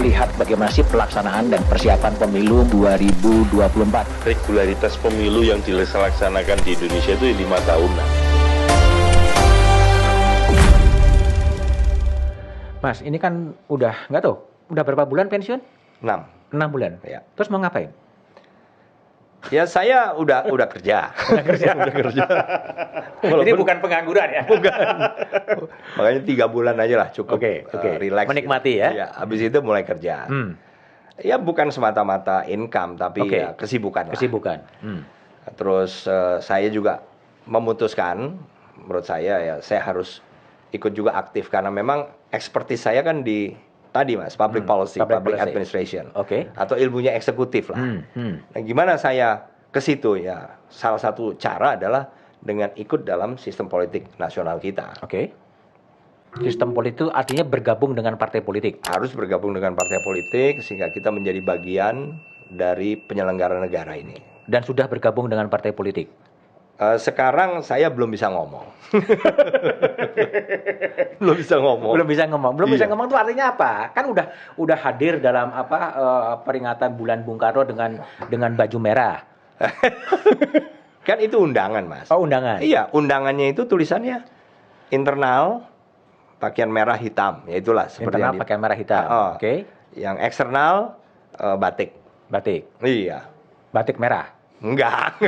melihat bagaimana sih pelaksanaan dan persiapan pemilu 2024. Regularitas pemilu yang dilaksanakan di Indonesia itu 5 tahunan. Mas, ini kan udah nggak tahu, udah berapa bulan pensiun? 6 bulan. Ya. Terus mau ngapain? Ya saya udah kerja. Udah kerja. Ini bukan pengangguran ya? Bukan. Makanya 3 bulan aja lah cukup. Oke. Relax. Menikmati gitu. ya? Ya. Habis itu mulai kerja. Ya bukan semata-mata income, tapi ya kesibukan lah. Kesibukan. Terus saya juga memutuskan, menurut saya ya saya harus ikut juga aktif karena memang expertise saya kan di tadi Mas, public policy, public administration. Atau ilmunya eksekutif lah. Nah, gimana saya ke situ ya? Salah satu cara adalah dengan ikut dalam sistem politik nasional kita. Sistem politik itu artinya bergabung dengan partai politik. Harus bergabung dengan partai politik sehingga kita menjadi bagian dari penyelenggara negara ini. Dan sudah bergabung dengan partai politik. Sekarang saya belum bisa ngomong. Belum bisa ngomong Itu artinya apa? Kan udah hadir dalam peringatan bulan Bung Karno dengan baju merah. Kan itu undangan, Mas. Oh, undangan. Iya, undangannya itu tulisannya internal pakaian merah hitam. Ya itulah seperti internal pakaian merah hitam. Yang eksternal batik. Batik. Iya. Batik merah. Enggak.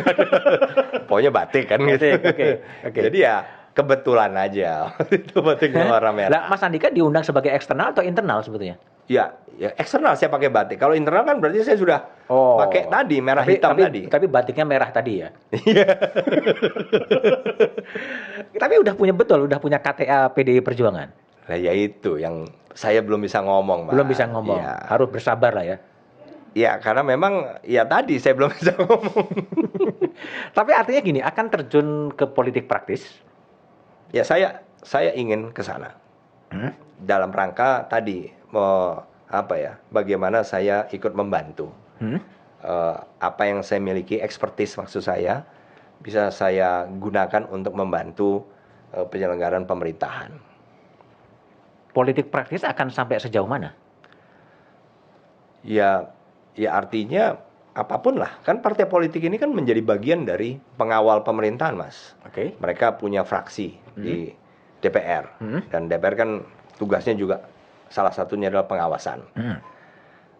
Pokoknya batik kan gitu. Jadi ya kebetulan aja. Itu batiknya warna merah. Lah, Mas Andika diundang sebagai eksternal atau internal sebetulnya? Ya eksternal saya pakai batik. Kalau internal kan berarti saya sudah pakai tadi merah hitam tadi. Tapi batiknya merah tadi ya. Iya. Tapi udah punya KTA PDI Perjuangan. Nah, ya itu yang saya belum bisa ngomong, Mas. Belum bisa ngomong. Ya. Harus bersabar lah ya. Ya, karena memang ya tadi saya belum bisa ngomong. Tapi artinya gini, akan terjun ke politik praktis? Ya, saya ingin ke sana. Dalam rangka tadi bagaimana saya ikut membantu. Apa yang saya miliki, expertise maksud saya, bisa saya gunakan untuk membantu penyelenggaraan pemerintahan. Politik praktis akan sampai sejauh mana? Ya artinya apapun lah. Kan partai politik ini kan menjadi bagian dari pengawal pemerintahan, Mas. Mereka punya fraksi di DPR. Dan DPR kan tugasnya juga salah satunya adalah pengawasan.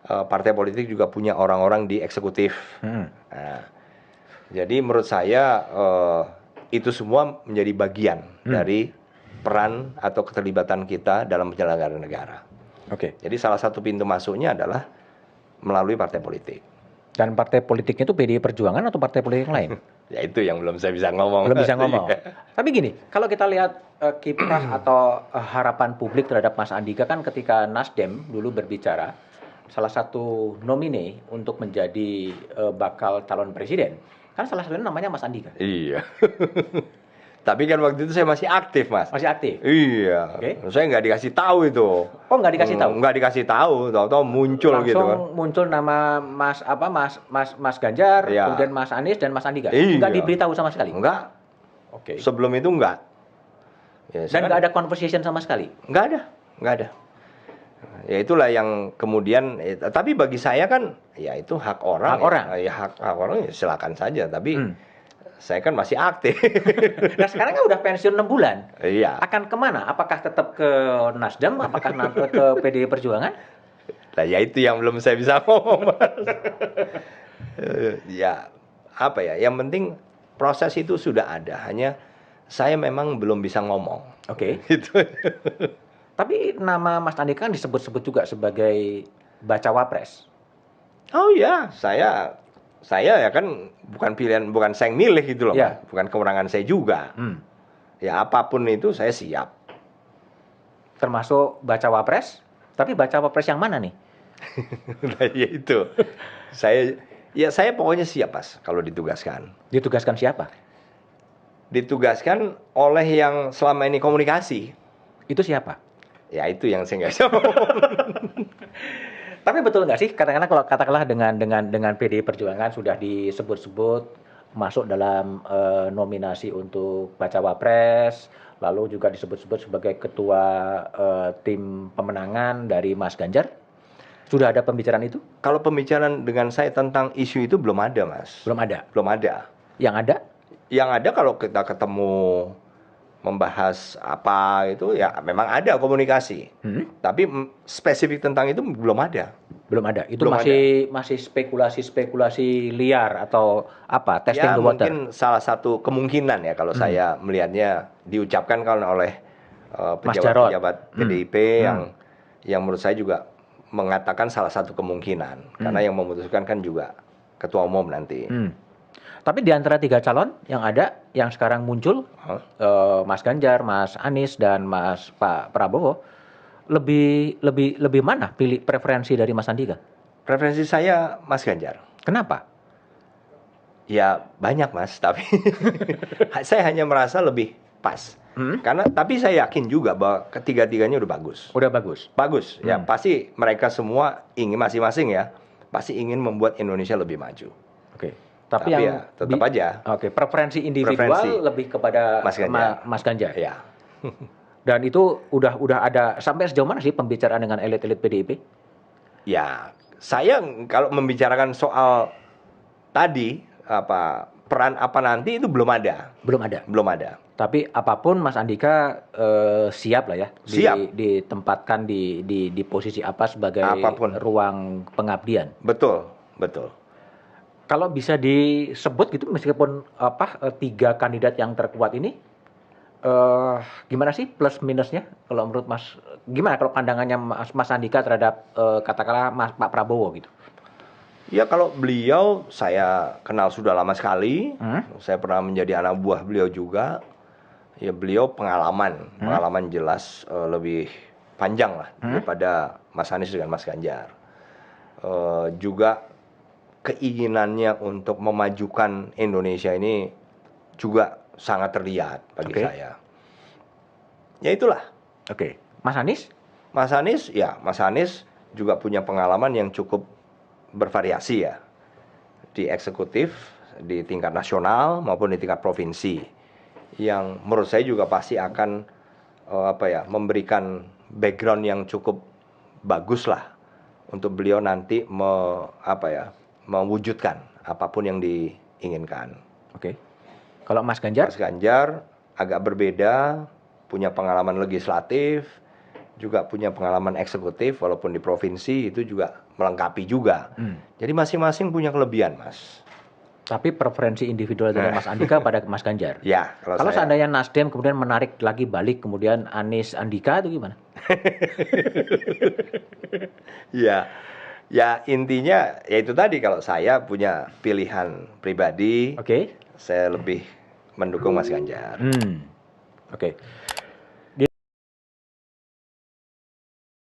Partai politik juga punya orang-orang di eksekutif. Nah, jadi menurut saya itu semua menjadi bagian dari peran atau keterlibatan kita dalam penyelenggaraan negara. Jadi salah satu pintu masuknya adalah melalui partai politik. Dan partai politiknya itu PDI Perjuangan atau partai politik yang lain? Ya itu yang belum saya bisa ngomong. Belum bisa ngomong. Tapi gini, kalau kita lihat kiprah atau harapan publik terhadap Mas Andika kan ketika Nasdem dulu berbicara, salah satu nomine untuk menjadi bakal calon presiden, kan salah satunya namanya Mas Andika. Iya. Tapi kan waktu itu saya masih aktif, Mas. Masih aktif? Iya. Saya nggak dikasih tahu itu. Oh, nggak dikasih tahu? Nggak dikasih tahu. Tahu-tahu muncul langsung gitu kan. Langsung muncul nama Mas Ganjar, kemudian Mas Anies dan Mas Andika. Iya. Nggak diberitahu sama sekali? Enggak. Sebelum itu enggak. Ya, dan nggak ada conversation sama sekali? Nggak ada. Ya itulah yang kemudian. Tapi bagi saya kan, ya itu hak orang. Hak orang ya silakan saja. Tapi saya kan masih aktif. Nah sekarang kan udah pensiun 6 bulan. Iya. Akan kemana? Apakah tetap ke Nasdem? Apakah ke PDI Perjuangan? Nah ya itu yang belum saya bisa ngomong, Mas. Yang penting proses itu sudah ada. Hanya saya memang belum bisa ngomong. Gitu. Tapi nama Mas Andika kan disebut-sebut juga sebagai bacawa pres. Oh ya, saya ya kan bukan pilihan, bukan saya yang milih gitu loh, Mas. Bukan kewenangan saya juga. Ya apapun itu saya siap. Termasuk bacawa pres? Tapi bacawa pres yang mana nih? Nah ya itu. Saya pokoknya siap, Mas, kalau ditugaskan. Ditugaskan siapa? Ditugaskan oleh yang selama ini komunikasi. Itu siapa? Ya itu yang saya nggak bisa ngomong. Tapi betul nggak sih, katakanlah dengan PDI Perjuangan sudah disebut-sebut masuk dalam nominasi untuk bacawa pres, lalu juga disebut-sebut sebagai ketua tim pemenangan dari Mas Ganjar? Sudah ada pembicaraan itu? Kalau pembicaraan dengan saya tentang isu itu belum ada, Mas. Belum ada. Belum ada. Yang ada? Yang ada kalau kita ketemu membahas apa itu ya memang ada komunikasi. Tapi spesifik tentang itu belum ada. Belum ada. Itu Belum masih spekulasi-spekulasi liar atau apa? Testing Ya the water. mungkin salah satu kemungkinan ya kalau saya melihatnya diucapkan kan oleh pejabat-pejabat PDIP yang menurut saya juga mengatakan salah satu kemungkinan karena yang memutuskan kan juga ketua umum nanti. Tapi di antara 3 calon yang ada, yang sekarang muncul, Mas Ganjar, Mas Anies, dan Pak Prabowo, lebih mana pilih preferensi dari Mas Andika? Preferensi saya Mas Ganjar. Kenapa? Ya banyak Mas, tapi saya hanya merasa lebih pas. Karena tapi saya yakin juga bahwa ketiga-tiganya udah bagus. Udah bagus. Bagus. Ya pasti mereka semua ingin masing-masing ya, pasti ingin membuat Indonesia lebih maju. Oke. Tapi yang ya tetap aja. Oke, preferensi individual lebih kepada Mas Ganjar. Ya. Dan itu udah ada sampai sejauh mana sih pembicaraan dengan elit-elit PDIP? Ya, saya kalau membicarakan soal tadi peran apa nanti itu belum ada. Belum ada. Belum ada. Tapi apapun Mas Andika siap lah ya. Siap. Ditempatkan di posisi apa sebagai apapun ruang pengabdian. Betul, betul. Kalau bisa disebut gitu meskipun 3 kandidat yang terkuat ini gimana sih plus minusnya kalau menurut Mas, gimana kalau pandangannya Mas Andika terhadap katakanlah Pak Prabowo gitu? Ya kalau beliau saya kenal sudah lama sekali. Saya pernah menjadi anak buah beliau juga. Ya beliau pengalaman jelas lebih panjang lah daripada Mas Anies dengan Mas Ganjar. Juga keinginannya untuk memajukan Indonesia ini juga sangat terlihat bagi saya. Ya itulah. Oke. Mas Anies? Mas Anies juga punya pengalaman yang cukup bervariasi ya. Di eksekutif, di tingkat nasional maupun di tingkat provinsi. Yang menurut saya juga pasti akan memberikan background yang cukup bagus lah untuk beliau nanti mewujudkan apapun yang diinginkan. Oke. Kalau Mas Ganjar? Mas Ganjar agak berbeda, punya pengalaman legislatif, juga punya pengalaman eksekutif, walaupun di provinsi itu juga melengkapi juga. Jadi masing-masing punya kelebihan, Mas. Tapi preferensi individual dari Mas Andika pada Mas Ganjar. Ya, kalau seandainya Nasdem kemudian menarik lagi balik kemudian Anies Andika itu gimana? Ya intinya ya itu tadi, kalau saya punya pilihan pribadi, saya lebih mendukung Mas Ganjar. Oke.